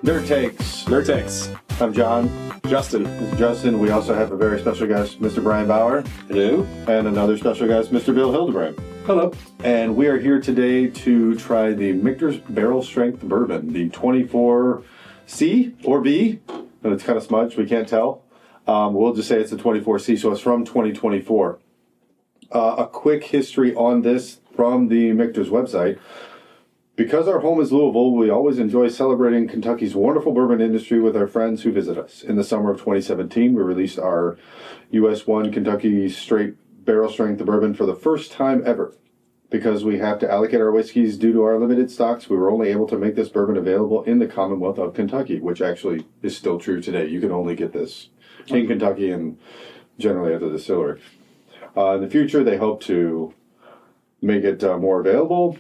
Nerd Takes. Nerd Takes. I'm John. Justin. This is Justin. We also have a very special guest, Mr. Brian Bauer. Hello. And another special guest, Mr. Bill Hildebrand. Hello. And we are here today to try the Michter's Barrel Strength Bourbon, the 24C or B. And it's kind of smudged. We can't tell. We'll just say it's a 24C, so it's from 2024. A quick history on this from the Michter's website. Because our home is Louisville, we always enjoy celebrating Kentucky's wonderful bourbon industry with our friends who visit us. In the summer of 2017, we released our US 1 Kentucky Straight Barrel Strength Bourbon for the first time ever. Because we have to allocate our whiskeys due to our limited stocks, we were only able to make this bourbon available in the Commonwealth of Kentucky, which actually is still true today. You can only get this in Kentucky and generally at the distillery. In the future, they hope to make it more available.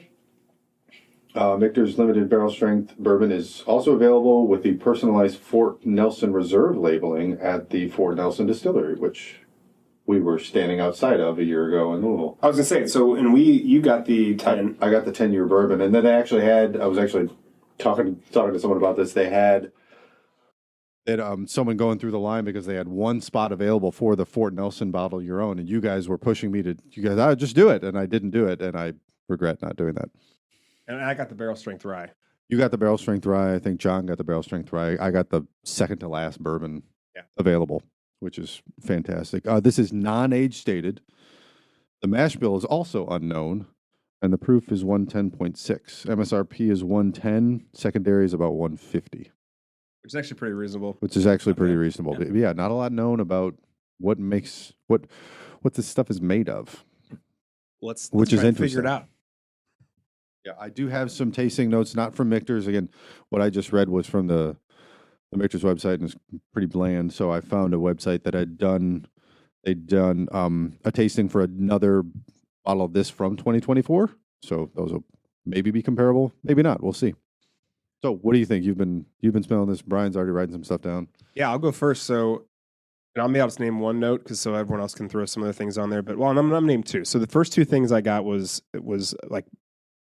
Michter's Limited Barrel Strength Bourbon is also available with the personalized Fort Nelson Reserve labeling at the Fort Nelson Distillery, which we were standing outside of a year ago in Louisville. I was going to say, so, and you got the 10. I got the 10-year bourbon, and then they actually had, I was actually talking to someone about this, they had someone going through the line because they had one spot available for the Fort Nelson bottle your own, and you guys were pushing me to, just do it, and I didn't do it, and I regret not doing that. And I got the barrel strength rye. You got the barrel strength rye. I think John got the barrel strength rye. I got the second to last bourbon available, which is fantastic. This is non-age stated. The mash bill is also unknown, and the proof is 110.6. MSRP is 110. Secondary is about 150. Which is actually pretty reasonable. Which is actually pretty reasonable. Yeah. But yeah, not a lot known about what makes what this stuff is made of. Let's which is interesting. Figure it out. Yeah, I do have some tasting notes, not from Michter's. Again, what I just read was from the Michter's website, and it's pretty bland. So I found a website that they'd done a tasting for another bottle of this from 2024. So those will maybe be comparable, maybe not. We'll see. So what do you think? You've been smelling this. Brian's already writing some stuff down. Yeah, I'll go first. So, and I'll maybe just name one note because so everyone else can throw some other things on there. But I'm gonna name two. So the first two things I got was like.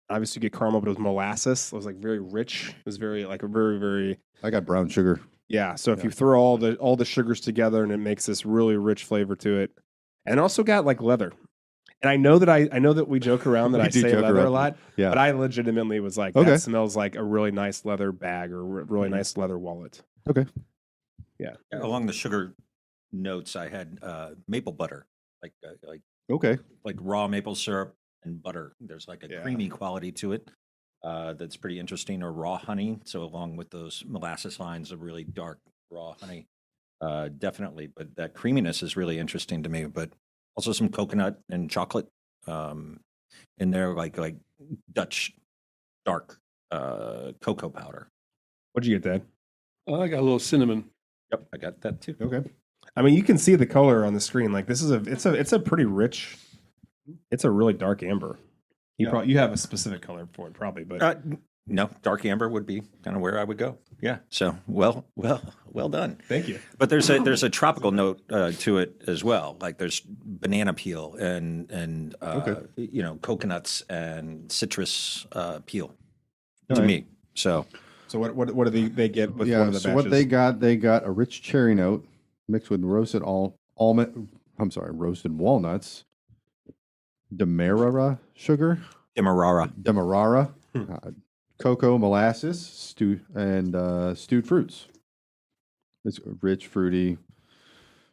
Obviously, you get caramel, but it was molasses. It was like very rich. It was very like a very, very. I got brown sugar. Yeah. So if you throw all the sugars together, and it makes this really rich flavor to it, and also got like leather. And I know that we joke around that I say leather a lot. Yeah. But I legitimately was like, that smells like a really nice leather bag or really nice leather wallet. Okay. Yeah. Along the sugar notes, I had maple butter, like raw maple syrup. And butter. There's like a creamy quality to it that's pretty interesting, or raw honey. So along with those molasses lines of really dark raw honey, definitely. But that creaminess is really interesting to me. But also some coconut and chocolate in there, like Dutch dark cocoa powder. What'd you get, Dad? I got a little cinnamon. Yep, I got that too. Okay. I mean, you can see the color on the screen. Like this is it's a pretty rich. It's a really dark amber. You have a specific color for it, probably, but no, dark amber would be kind of where I would go. Yeah. So well done. Thank you. But there's a tropical note to it as well. Like there's banana peel and coconuts and citrus peel to me. So what do they get with one of the batches? So what they got a rich cherry note mixed with roasted walnuts. Demerara sugar. Demerara. Cocoa, molasses, stewed fruits. It's rich, fruity,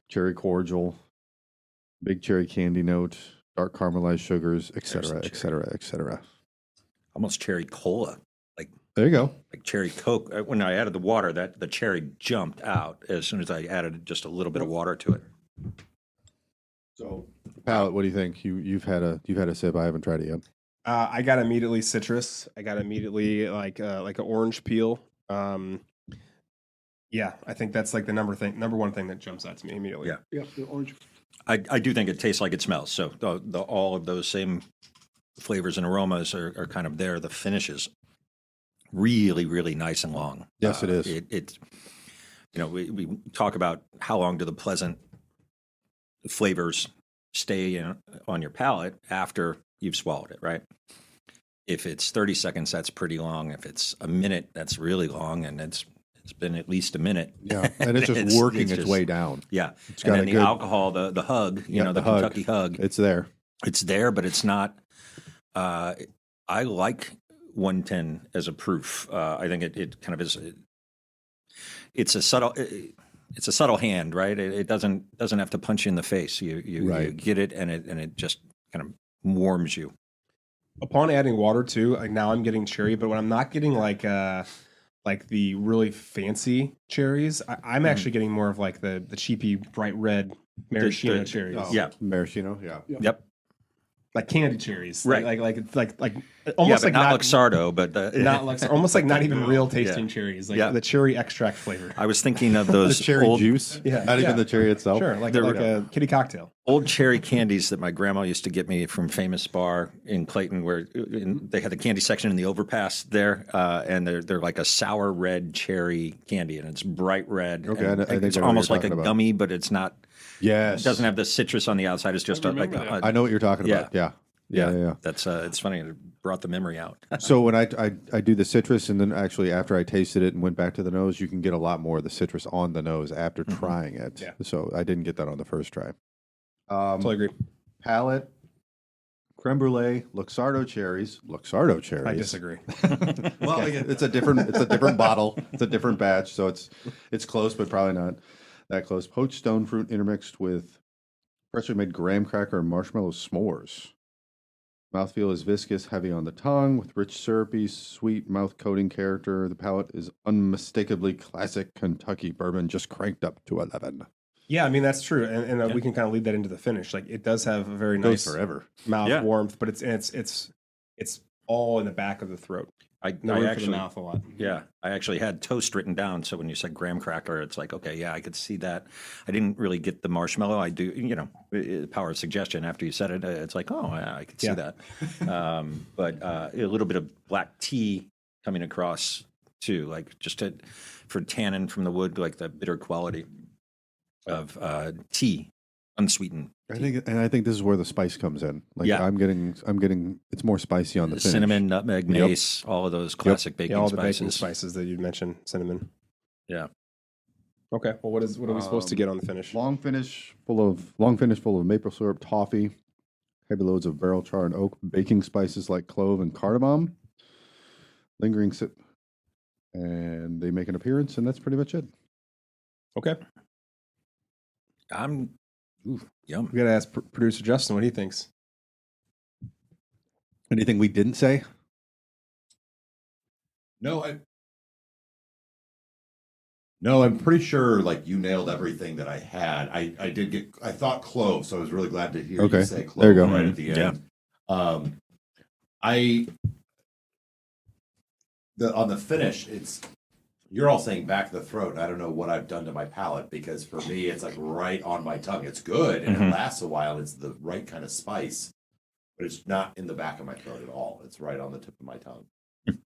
cherry cordial, big cherry candy note, dark caramelized sugars, etc. Almost cherry cola. Like there you go. Like cherry Coke. When I added the water, the cherry jumped out as soon as I added just a little bit of water to it. So, palate, what do you think? You've had a sip. I haven't tried it yet. I got immediately citrus. I got immediately like an orange peel. I think that's like the number one thing that jumps out to me immediately. Yeah, the orange. I do think it tastes like it smells. So all of those same flavors and aromas are kind of there. The finish is really, really nice and long. Yes, it is. It's we talk about how long do the pleasant flavors stay on your palate after you've swallowed it, right? If it's 30 seconds, that's pretty long. If it's a minute, that's really long, and it's it's been at least a minute. Yeah, and it's just working its way down. Yeah, it's got and then the alcohol, the hug, the hug. Kentucky hug. It's there. It's there, but it's not. I like 110 as a proof. I think it kind of is. It's a subtle hand, right? It doesn't have to punch you in the face. You get it, and it just kind of warms you. Upon adding water too, like now I'm getting cherry, but when I'm not getting like the really fancy cherries, I'm actually getting more of like the cheapy bright red maraschino cherries. Yeah, maraschino. Yeah. Yep. Like candy cherries, right? Like almost like not Luxardo, but not Luxardo, almost like not even real tasting cherries, like the cherry extract flavor. I was thinking of those the cherry old juice, not even the cherry itself. Sure, like a kitty cocktail. Old cherry candies that my grandma used to get me from Famous Bar in Clayton, where they had the candy section in the overpass there, and they're like a sour red cherry candy, and it's bright red. Okay, and I think it's almost like a gummy, but it's not. Yes, it doesn't have the citrus on the outside. It's just I know what you're talking about. Yeah. That's it's funny. It brought the memory out. So when I do the citrus, and then actually after I tasted it and went back to the nose, you can get a lot more of the citrus on the nose after trying it. Yeah. So I didn't get that on the first try. Totally agree. Palate, creme brulee, Luxardo cherries. I disagree. Well, it's a different bottle. It's a different batch, so it's close, but probably not that close. Poached stone fruit intermixed with freshly made graham cracker and marshmallow s'mores. Mouthfeel is viscous, heavy on the tongue, with rich syrupy, sweet mouth coating character. The palate is unmistakably classic Kentucky bourbon, just cranked up to 11. Yeah, I mean that's true, and we can kind of lead that into the finish. Like it does have a very nice forever mouth warmth, but it's all in the back of the throat. I actually the mouth a lot. Yeah, I actually had toast written down. So when you said graham cracker, it's like, okay, yeah, I could see that. I didn't really get the marshmallow. I do, power of suggestion. After you said it, it's like, oh, yeah, I could see that. But a little bit of black tea coming across too, like just for tannin from the wood, like the bitter quality of tea, unsweetened. I think this is where the spice comes in. Like I'm getting it's more spicy on the finish. Cinnamon, nutmeg, mace, all of those classic baking all spices. the baking spices that you mentioned, cinnamon. Yeah. Okay. Well, what are we supposed to get on the finish? Long finish full of maple syrup, toffee, heavy loads of barrel char and oak, baking spices like clove and cardamom, lingering sip, and they make an appearance, and that's pretty much it. Okay. Yum. We got to ask producer Justin what he thinks. Anything we didn't say? No, I'm pretty sure like you nailed everything that I had. I thought clove, so I was really glad to hear you say clove there you go. right at the end. On the finish, you're all saying back of the throat, and I don't know what I've done to my palate, because for me it's like right on my tongue. It's good and it lasts a while. It's the right kind of spice, but it's not in the back of my throat at all. It's right on the tip of my tongue.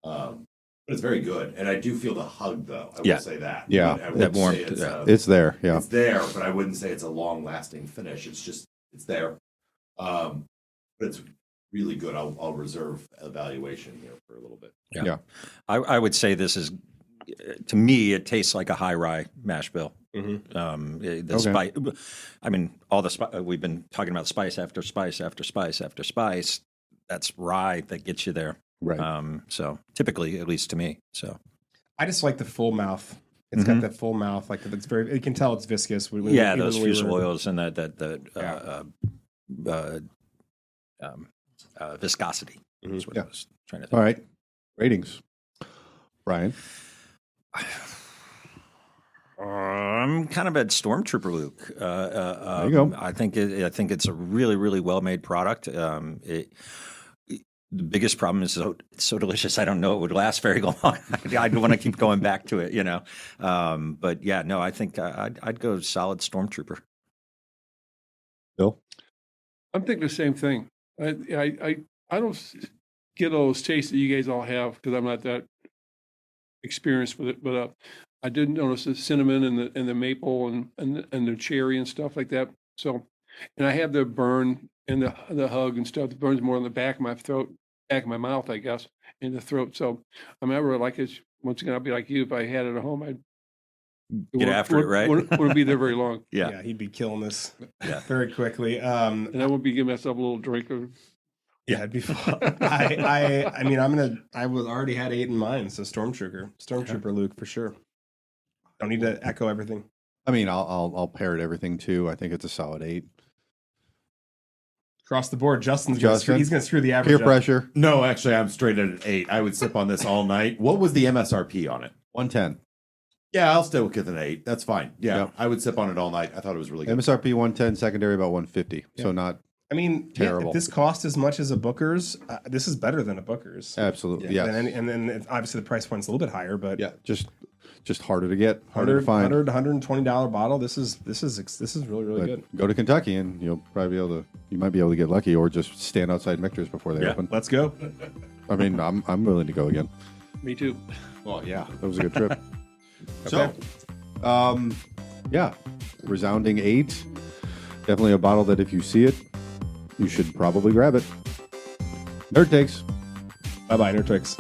But it's very good, and I do feel the hug, though. I will say that. Yeah, that warmth. It's there. Yeah, it's there, but I wouldn't say it's a long-lasting finish. It's there. But it's really good. I'll reserve evaluation here for a little bit. Yeah. I would say this is, to me, it tastes like a high rye mash bill. Spice. I mean, all the we've been talking about spice after spice after spice after spice. That's rye that gets you there. Right. So typically, at least to me. So I just like the full mouth. It's got that full mouth, like it's very. You can tell it's viscous. Those fusel oils and that viscosity. Is what I was trying to think. All right, ratings, Brian. I'm kind of at Stormtrooper Luke. There you go. I think it's a really, really well made product. The biggest problem is it's so delicious. I don't know it would last very long. I'd want to keep going back to it, But yeah, no, I think I'd go solid Stormtrooper. Bill, I'm thinking the same thing. I don't get all those tastes that you guys all have because I'm not that experienced with it. But I did notice the cinnamon and the maple and the cherry and stuff like that. So, and I have the burn and the hug and stuff. The burn's more on the back of my throat. back of my mouth, I guess, in the throat. So I remember, like, it's once again, I'll be like you. If I had it at home, I'd get after it, right? Wouldn't be there very long. Yeah, he'd be killing this Yeah. very quickly. And I would be giving myself a little drink of. Yeah, it'd be fun. I mean, I was already had 8 in mind, so Stormtrooper Luke for sure. Don't need to echo everything. I mean, I'll parrot everything too. I think it's a solid 8. Across the board, Justin, he's going to screw the average. Peer pressure. No, actually, I'm straight at an 8. I would sip on this all night. What was the MSRP on it? 110. Yeah, I'll stick with an 8. That's fine. Yeah, Yep. I would sip on it all night. I thought it was really good. MSRP 110, secondary about 150. Yeah. So not. I mean, terrible. If this cost as much as a Booker's, this is better than a Booker's. Absolutely, yeah. And then obviously the price point's a little bit higher, but Yeah, just harder to get, harder to find. $120 bottle. This is really But good. go to Kentucky and you might be able to get lucky, or just stand outside Michter's before they open. Let's go. I mean, I'm willing to go again. Me too. Well, yeah, that was a good trip. Okay. So, yeah, resounding 8. Definitely a bottle that if you see it, you should probably grab it. Nerd Takes. Bye-bye, Nerd Takes.